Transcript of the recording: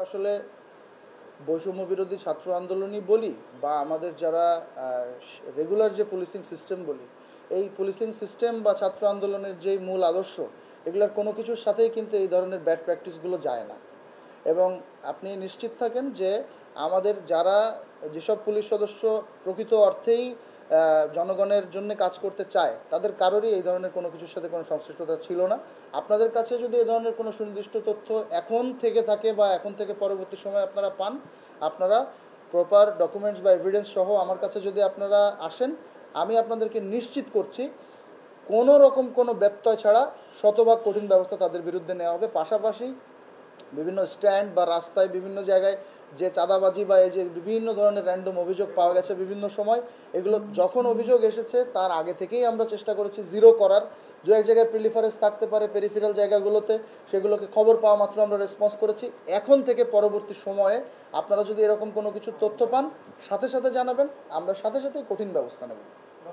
আসলে বৈষম্য বিরোধী ছাত্র আন্দোলনই বলি বা আমাদের যারা রেগুলার যে পুলিশিং সিস্টেম বলি, এই পুলিশিং সিস্টেম বা ছাত্র আন্দোলনের যেই মূল আদর্শ, এগুলোর কোনো কিছুর সাথেই কিন্তু এই ধরনের ব্যাড প্র্যাকটিসগুলো যায় না। এবং আপনি নিশ্চিত থাকেন যে আমাদের যারা যেসব পুলিশ সদস্য প্রকৃত অর্থেই জনগণের জন্য কাজ করতে চায়, তাদের কারোরই এই ধরনের কোনো কিছুর সাথে কোনো সংশ্লিষ্টতা ছিল না। আপনাদের কাছে যদি এই ধরনের কোনো সুনির্দিষ্ট তথ্য এখন থেকে থাকে বা এখন থেকে পরবর্তী সময় আপনারা পান, আপনারা প্রপার ডকুমেন্টস বা এভিডেন্স সহ আমার কাছে যদি আপনারা আসেন, আমি আপনাদেরকে নিশ্চিত করছি কোনো রকম কোনো ব্যত্যয় ছাড়া শতভাগ কঠিন ব্যবস্থা তাদের বিরুদ্ধে নেওয়া হবে। পাশাপাশি বিভিন্ন স্ট্যান্ড বা রাস্তায় বিভিন্ন জায়গায় যে চাঁদাবাজি বা এই যে বিভিন্ন ধরনের র্যান্ডম অভিযোগ পাওয়া গেছে বিভিন্ন সময়, এগুলো যখন অভিযোগ এসেছে তার আগে থেকেই আমরা চেষ্টা করেছি জিরো করার। দু এক জায়গায় প্রিলিফারেন্স থাকতে পারে পেরিফেরাল জায়গাগুলোতে, সেগুলোকে খবর পাওয়া মাত্র আমরা রেসপন্স করেছি। এখন থেকে পরবর্তী সময়ে আপনারা যদি এরকম কোনো কিছু তথ্য পান, সাথে সাথে জানাবেন, আমরা সাথে সাথেই কঠিন ব্যবস্থা নেব।